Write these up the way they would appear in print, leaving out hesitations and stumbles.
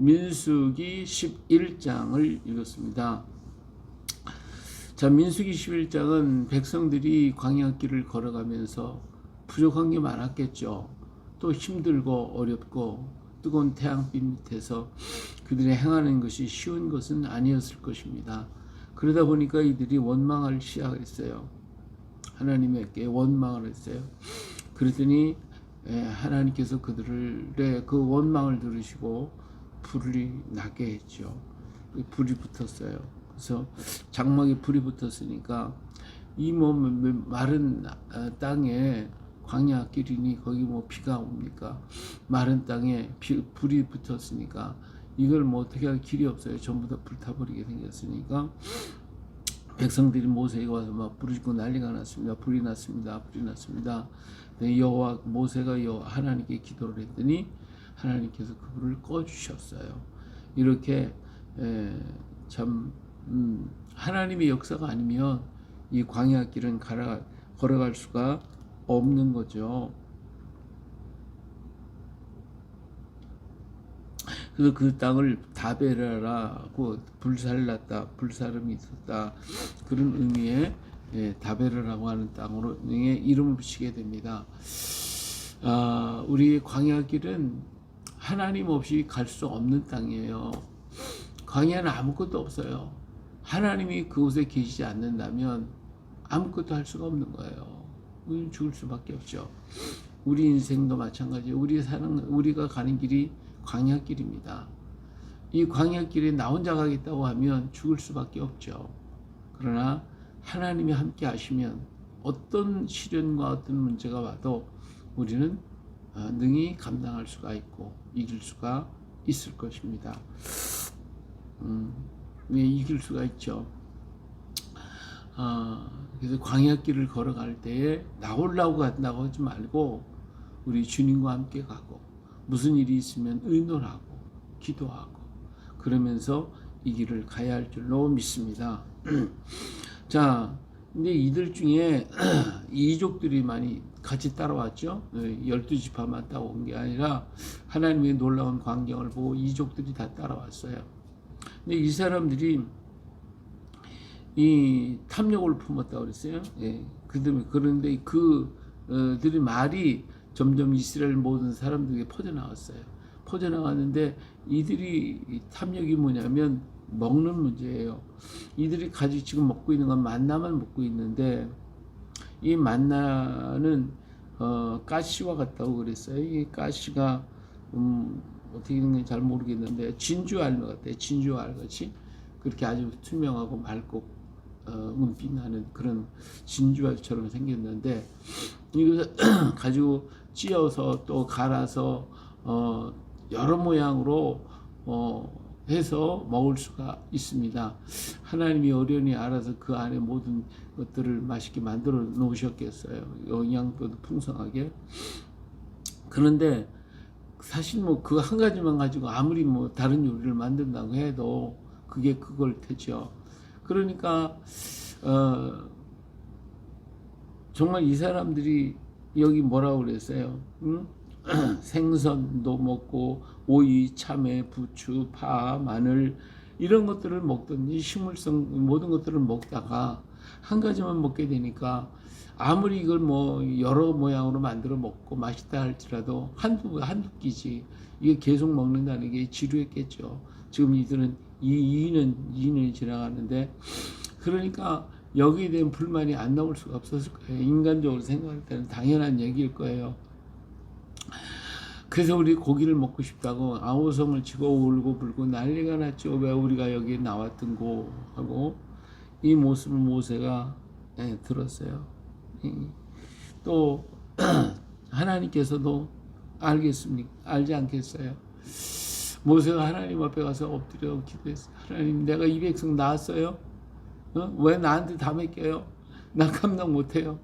민수기 11장을 읽었습니다. 자, 민수기 11장은 백성들이 광야길을 걸어가면서 부족한 게 많았겠죠. 또 힘들고 어렵고 뜨거운 태양빛 밑에서 그들이 행하는 것이 쉬운 것은 아니었을 것입니다. 그러다 보니까 이들이 원망을 시작했어요. 하나님에게 원망을 했어요. 그랬더니 하나님께서 그들의 그 원망을 들으시고 불이 나게 했죠. 불이 붙었어요. 그래서 장막에 불이 붙었으니까 이 마른 땅에 광야길이니 거기 뭐 비가 옵니까? 마른 땅에 불이 붙었으니까 이걸 뭐 어떻게 할 길이 없어요. 전부 다 불타버리게 생겼으니까 백성들이 모세에게 와서 막 부르짖고 난리가 났습니다. 불이 났습니다. 불이 났습니다. 여호와 모세가 하나님께 기도를 했더니 하나님께서 그 불을 꺼주셨어요. 이렇게 참 하나님의 역사가 아니면 이 광야길은 걸어갈 수가 없는 거죠. 그래서 그 땅을 다베라라고 불살났다, 불사름이 있었다, 그런 의미의 다베라라고 하는 땅으로 이름을 붙이게 됩니다. 우리 광야길은 하나님 없이 갈 수 없는 땅이에요. 광야는 아무것도 없어요. 하나님이 그곳에 계시지 않는다면 아무것도 할 수가 없는 거예요. 우리는 죽을 수밖에 없죠. 우리 인생도 마찬가지예요. 우리가 가는 길이 광야길입니다. 이 광야길에 나 혼자 가겠다고 하면 죽을 수밖에 없죠. 그러나 하나님이 함께 하시면 어떤 시련과 어떤 문제가 와도 우리는 능히 감당할 수가 있고 이길 수가 있을 것입니다. 이길 수가 있죠. 그래서 광야길을 걸어갈 때에 나 홀라고 간다고 하지 말고 우리 주님과 함께 가고 무슨 일이 있으면 의논하고 기도하고 그러면서 이 길을 가야 할 줄로 믿습니다. 자, 근데 이들 중에 이족들이 많이 같이 따라왔죠. 12지파만 따라온 게 아니라 하나님의 놀라운 광경을 보고 이족들이 다 따라왔어요. 근데 이 사람들이 이 탐욕을 품었다고 그랬어요. 그런데 그들의 말이 점점 이스라엘 모든 사람들에게 퍼져나갔어요. 퍼져나갔는데 이들이 탐욕이 뭐냐면 먹는 문제예요. 이들이 가지고 지금 먹고 있는 건 만나만 먹고 있는데 이 만나는 가시와 같다고 그랬어요. 이 가시가 어떻게 있는지 잘 모르겠는데 진주알 같아요. 진주알 같이 그렇게 아주 투명하고 맑고 은빛 나는 그런 진주알처럼 생겼는데 이것을 가지고 찧어서 또 갈아서 여러 모양으로 해서 먹을 수가 있습니다. 하나님이 어련히 알아서 그 안에 모든 것들을 맛있게 만들어 놓으셨겠어요. 영양도 풍성하게. 그런데 사실 뭐 그 한 가지만 가지고 아무리 뭐 다른 요리를 만든다고 해도 그게 그걸 테죠. 그러니까 정말 이 사람들이 여기 뭐라고 그랬어요? 생선도 먹고 오이, 참외, 부추, 파, 마늘 이런 것들을 먹든지 식물성 모든 것들을 먹다가 한 가지만 먹게 되니까 아무리 이걸 뭐 여러 모양으로 만들어 먹고 맛있다 할지라도 한두 끼지 이게 계속 먹는다는 게 지루했겠죠. 지금 이들은 2년이 지나갔는데 그러니까 여기에 대한 불만이 안 나올 수가 없었을 거예요. 인간적으로 생각할 때는 당연한 얘기일 거예요. 그래서 우리 고기를 먹고 싶다고 아우성을 치고 울고 불고 난리가 났죠. 왜 우리가 여기에 나왔던고 하고 이 모습을 모세가 들었어요. 또 하나님께서도 알지 않겠어요. 모세가 하나님 앞에 가서 엎드려 기도했어요. 하나님, 내가 이 백성 낳았어요? 왜 나한테 다 맡겨요? 나 감당 못해요.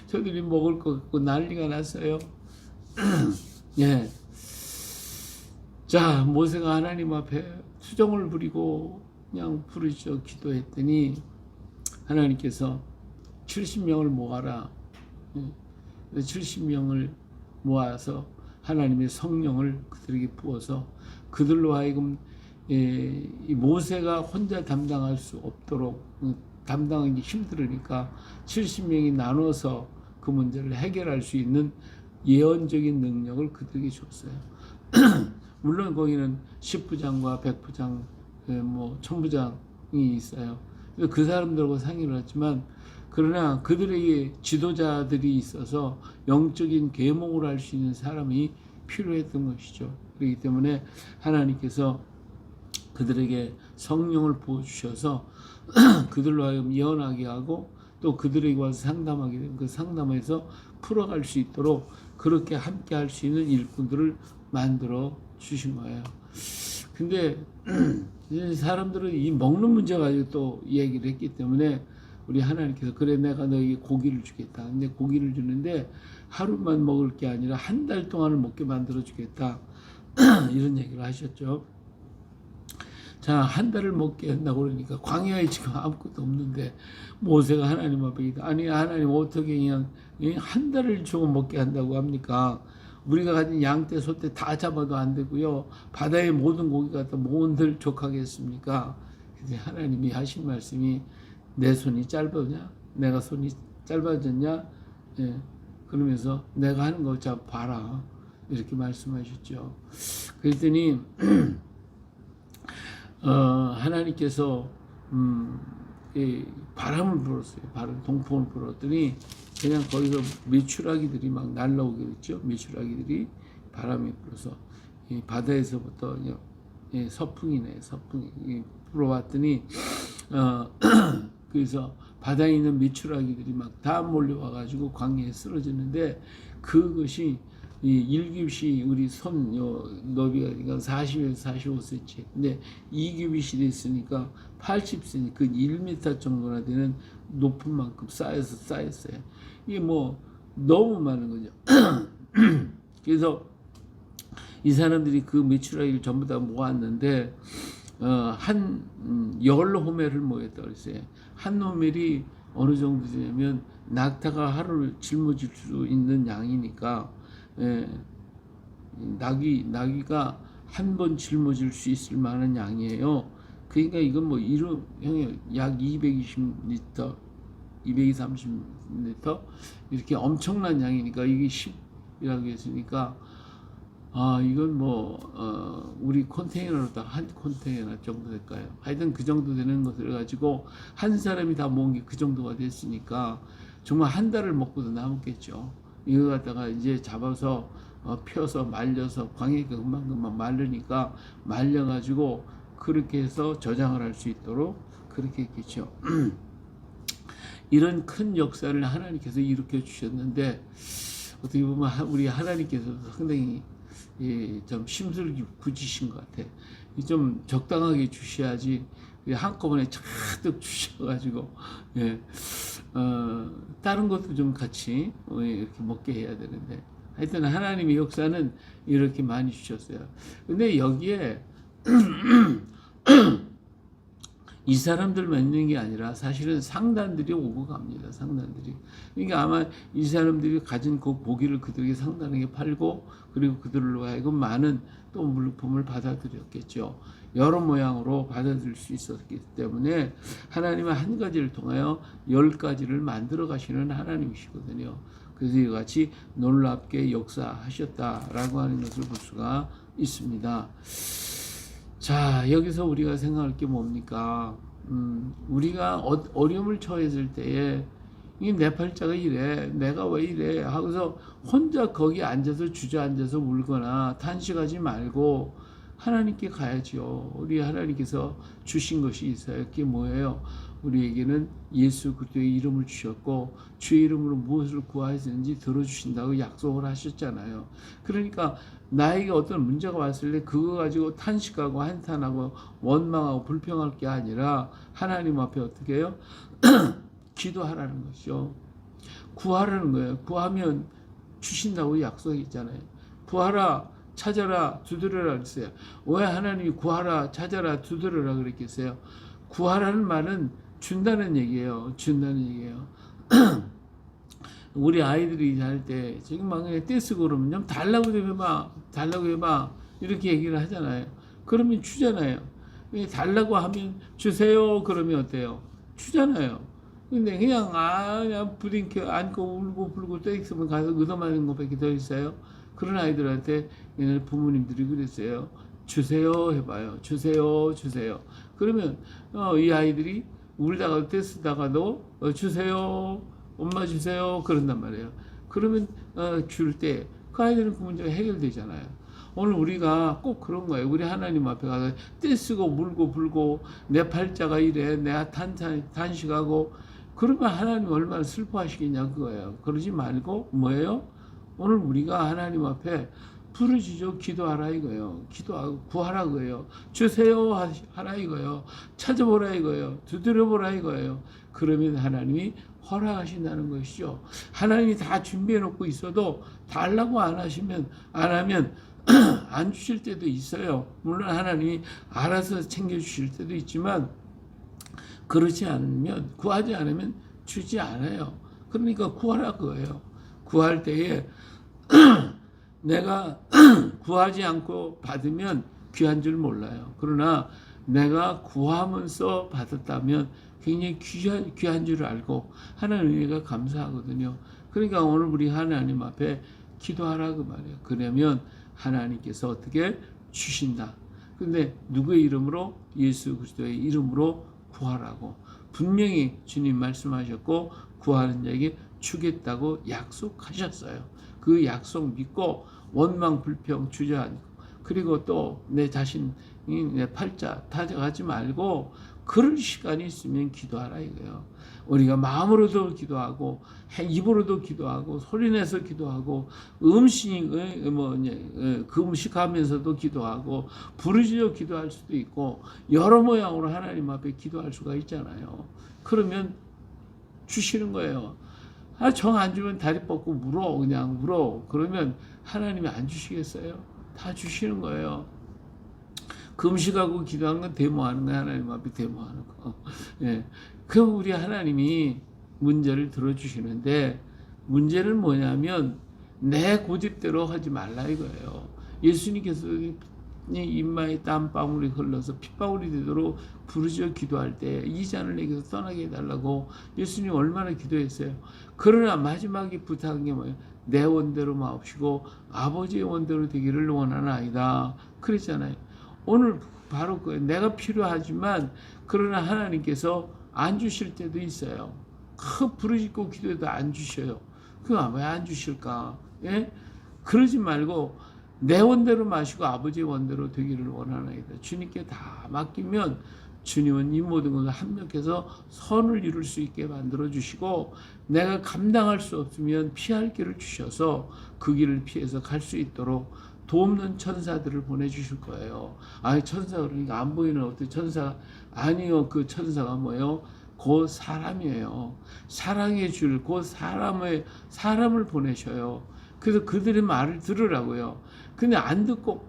저들이 먹을 거 갖고 난리가 났어요. 예. 자, 모세가 하나님 앞에 수정을 부리고 그냥 부르짖어 기도했더니 하나님께서 70명을 모아라. 70명을 모아서 하나님의 성령을 그들에게 부어서 그들로 하여금 이 모세가 혼자 담당할 수 없도록 담당하기 힘들으니까 70명이 나눠서 그 문제를 해결할 수 있는 예언적인 능력을 그들에게 줬어요. 물론 거기는 10부장과 100부장, 뭐 1000부장이 있어요. 그 사람들하고 상의를 했지만 그러나 그들에게 지도자들이 있어서 영적인 계몽을 할 수 있는 사람이 필요했던 것이죠. 그렇기 때문에 하나님께서 그들에게 성령을 부어주셔서 그들로 하여금 예언하게 하고 또 그들에게 와서 상담하게 되면 그 상담에서 풀어갈 수 있도록 그렇게 함께 할 수 있는 일꾼들을 만들어 주신 거예요. 근데 사람들은 이 먹는 문제 가지고 또 이야기를 했기 때문에 우리 하나님께서 그래 내가 너에게 고기를 주겠다. 근데 고기를 주는데 하루만 먹을 게 아니라 한 달 동안을 먹게 만들어 주겠다. 이런 얘기를 하셨죠. 자, 한 달을 먹게 한다고 그러니까 광야에 지금 아무것도 없는데 모세가 하나님 앞에 아니 하나님 어떻게 그냥 한 달을 조금 먹게 한다고 합니까? 우리가 가진 양떼 소떼 다 잡아도 안 되고요. 바다의 모든 고기가 또 뭔들 족하겠습니까? 그래서 하나님이 하신 말씀이 내 손이 짧으냐? 내가 손이 짧아졌냐? 예. 그러면서 내가 하는 거 자 봐라. 이렇게 말씀하셨죠. 그랬더니 하나님께서 바람을 불었어요. 동풍을 불었더니 그냥 거기서 메추라기들이 막 날라오게 됐죠. 메추라기들이 바람이 불어서 이 바다에서부터 서풍이네. 서풍이 불어왔더니 그래서 바다에 있는 메추라기들이 막 다 몰려와가지고 광야에 쓰러지는데 그것이 이 1규빗이 우리 손 너비가 40에서 45cm. 근데 2규빗이 됐으니까 80cm, 그 1m 정도나 되는 높은 만큼 쌓였어요. 이게 뭐 너무 많은 거죠. 그래서 이 사람들이 그 메추라기를 전부 다 모았는데 한 10호멜을 모였다고 그랬어요. 한 호멜이 어느 정도 되냐면 낙타가 하루를 짊어질 수 있는 양이니까 나귀가 한 번 짊어질 수 있을 만한 양이에요. 그러니까 이건 뭐 형이 약 220리터, 230리터 이렇게 엄청난 양이니까 이게 10이라고 했으니까 이건 뭐 우리 컨테이너로 딱 한 컨테이너 정도 될까요? 하여튼 그 정도 되는 것을 가지고 한 사람이 다 모은 게 그 정도가 됐으니까 정말 한 달을 먹고도 남았겠죠. 이거 갖다가 이제 잡아서 펴서 말려서 광야가 금방 마르니까 말려가지고 그렇게 해서 저장을 할 수 있도록 그렇게 했겠죠. 이런 큰 역사를 하나님께서 일으켜 주셨는데 어떻게 보면 우리 하나님께서도 상당히 좀 심술이 굳으신 것 같아. 좀 적당하게 주셔야지 한꺼번에 차득 주셔가지고 다른 것도 좀 같이 이렇게 먹게 해야 되는데 하여튼 하나님의 역사는 이렇게 많이 주셨어요. 근데 여기에 이 사람들만 있는 게 아니라 사실은 상단들이 오고 갑니다. 상단들이. 그러니까 아마 이 사람들이 가진 그 고기를 그들에게 상단에게 팔고 그리고 그들로 하여금 많은 또 물품을 받아들였겠죠. 여러 모양으로 받아들일 수 있었기 때문에 하나님은 한 가지를 통하여 10가지를 만들어 가시는 하나님이시거든요. 그래서 이같이 놀랍게 역사하셨다라고 하는 것을 볼 수가 있습니다. 자, 여기서 우리가 생각할 게 뭡니까? 우리가 어려움을 처했을 때에 이 내 팔자가 이래, 내가 왜 이래 하고서 혼자 거기 앉아서 주저앉아서 울거나 탄식하지 말고 하나님께 가야죠. 우리 하나님께서 주신 것이 있어요. 그게 뭐예요? 우리에게는 예수 그리스도의 이름을 주셨고 주의 이름으로 무엇을 구하였는지 들어주신다고 약속을 하셨잖아요. 그러니까 나에게 어떤 문제가 왔을 때 그거 가지고 탄식하고 한탄하고 원망하고 불평할 게 아니라 하나님 앞에 어떻게 해요? 기도하라는 것이죠. 구하라는 거예요. 구하면 주신다고 약속했잖아요. 구하라, 찾아라, 두드려라 그랬어요. 왜 하나님이 구하라, 찾아라, 두드려라 그랬겠어요? 구하라는 말은 준다는 얘기예요. 준다는 얘기예요. 우리 아이들이 할 때 지금 막 떼쓰고 그러면 좀 달라고 좀 해봐, 달라고 해봐 이렇게 얘기를 하잖아요. 그러면 주잖아요. 달라고 하면 주세요. 그러면 어때요? 주잖아요. 근데 그냥 부딩켜 안고 울고 불고 또 있으면 가서 얻어맞는 것밖에 더 있어요. 그런 아이들한테 옛날 부모님들이 그랬어요. 주세요 해봐요. 주세요, 주세요. 그러면 이 아이들이 울다가 떼쓰다가도 주세요, 엄마 주세요 그런단 말이에요. 그러면 줄 때 그 아이들은 그 문제가 해결되잖아요. 오늘 우리가 꼭 그런 거예요. 우리 하나님 앞에 가서 떼쓰고 물고 불고 내 팔자가 이래 내가 단식하고 그러면 하나님 얼마나 슬퍼하시겠냐 그거예요. 그러지 말고 뭐예요? 오늘 우리가 하나님 앞에 부르짖어 기도하라 이거예요. 기도하고 구하라 이거예요. 주세요 하라 이거예요. 찾아보라 이거예요. 두드려보라 이거예요. 그러면 하나님이 허락하신다는 것이죠. 하나님이 다 준비해 놓고 있어도 달라고 안 하면 안 주실 때도 있어요. 물론 하나님이 알아서 챙겨 주실 때도 있지만 그렇지 않으면 구하지 않으면 주지 않아요. 그러니까 구하라 그거예요. 구할 때에 내가 구하지 않고 받으면 귀한 줄 몰라요. 그러나 내가 구하면서 받았다면 굉장히 귀한 줄 알고 하나님 은혜가 감사하거든요. 그러니까 오늘 우리 하나님 앞에 기도하라 그 말이에요. 그러면 하나님께서 어떻게 주신다. 근데 누구의 이름으로? 예수 그리스도의 이름으로 구하라고 분명히 주님 말씀하셨고 구하는 자에게 주겠다고 약속하셨어요. 그 약속 믿고 원망 불평 주저앉고 그리고 또 내 자신이 내 팔자 다져가지 말고 그럴 시간이 있으면 기도하라 이거예요. 우리가 마음으로도 기도하고 입으로도 기도하고 소리내서 기도하고 금식하면서도 기도하고 부르짖어 기도할 수도 있고 여러 모양으로 하나님 앞에 기도할 수가 있잖아요. 그러면 주시는 거예요. 정 안 주면 다리 뻗고 그냥 물어. 그러면 하나님이 안 주시겠어요? 다 주시는 거예요. 금식하고 기도하는 건 데모하는 거야. 하나님 앞에 데모하는 거. 예. 그럼 우리 하나님이 문제를 들어주시는데 문제는 뭐냐면 내 고집대로 하지 말라 이거예요. 예수님께서 입마에 땀방울이 흘러서 핏방울이 되도록 부르짖어 기도할 때 이 잔을 내게서 떠나게 해달라고 예수님 얼마나 기도했어요. 그러나 마지막에 부탁한 게 뭐예요? 내 원대로 마옵시고 아버지의 원대로 되기를 원하나이다 그랬잖아요. 오늘 바로 그 내가 필요하지만 그러나 하나님께서 안 주실 때도 있어요. 부르짖고 기도해도 안 주셔요. 그거 왜 안 주실까? 예? 그러지 말고 내 원대로 마시고 아버지의 원대로 되기를 원하나이다. 주님께 다 맡기면 주님은 이 모든 것을 합력해서 선을 이룰 수 있게 만들어 주시고 내가 감당할 수 없으면 피할 길을 주셔서 그 길을 피해서 갈 수 있도록 돕는 천사들을 보내주실 거예요. 천사 그러니까 안 보이는 어떤 천사 아니요. 그 천사가 뭐예요? 그 사람이에요. 사랑해 줄 그 사람을 보내셔요. 그래서 그들의 말을 들으라고요. 근데 안 듣고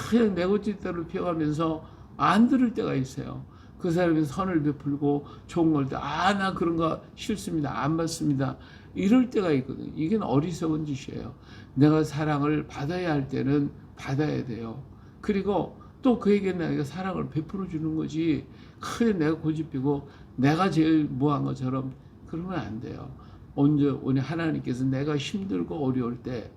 그냥 내 고집대로 피어가면서 안 들을 때가 있어요. 그 사람이 선을 베풀고 좋은 걸 때 나 그런 거 싫습니다. 안 받습니다. 이럴 때가 있거든요. 이게 어리석은 짓이에요. 내가 사랑을 받아야 할 때는 받아야 돼요. 그리고 또 그에게 내가 사랑을 베풀어 주는 거지 크게 내가 고집피고 내가 제일 뭐한 것처럼 그러면 안 돼요. 오늘 하나님께서 내가 힘들고 어려울 때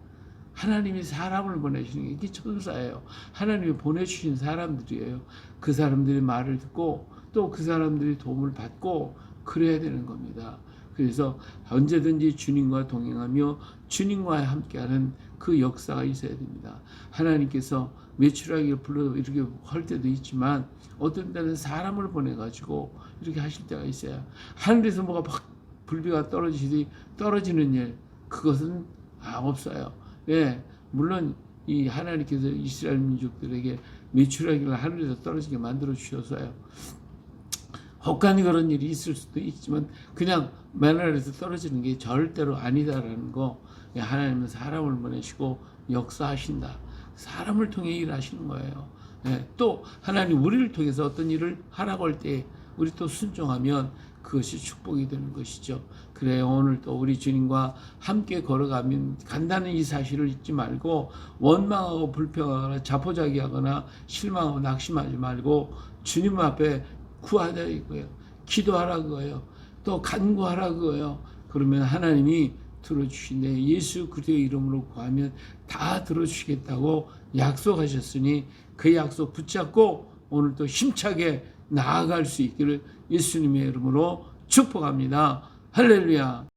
하나님이 사람을 보내시는 게 이게 천사예요. 하나님이 보내주신 사람들이에요. 그 사람들의 말을 듣고 또 그 사람들이 도움을 받고 그래야 되는 겁니다. 그래서 언제든지 주님과 동행하며 주님과 함께하는 그 역사가 있어야 됩니다. 하나님께서 외출하기를 불러 이렇게 할 때도 있지만 어떤 때는 사람을 보내가지고 이렇게 하실 때가 있어요. 하늘에서 뭐가 막 불비가 떨어지는 일 그것은 없어요. 예, 물론 이 하나님께서 이스라엘 민족들에게 외출하기를 하늘에서 떨어지게 만들어 주셔서요. 혹간이 그런 일이 있을 수도 있지만 그냥 맨하늘에서 떨어지는 게 절대로 아니다라는 거 하나님은 사람을 보내시고 역사하신다. 사람을 통해 일하시는 거예요. 또 하나님 우리를 통해서 어떤 일을 하라고 할 때 우리 또 순종하면 그것이 축복이 되는 것이죠. 그래요. 오늘 또 우리 주님과 함께 걸어가면 간단히 이 사실을 잊지 말고 원망하고 불평하거나 자포자기하거나 실망하고 낙심하지 말고 주님 앞에 구하자 이거예요. 기도하라 그거예요. 또 간구하라 그거예요. 그러면 하나님이 들어주신대. 예수 그리스도의 이름으로 구하면 다 들어주시겠다고 약속하셨으니 그 약속 붙잡고 오늘도 힘차게 나아갈 수 있기를 예수님의 이름으로 축복합니다. 할렐루야.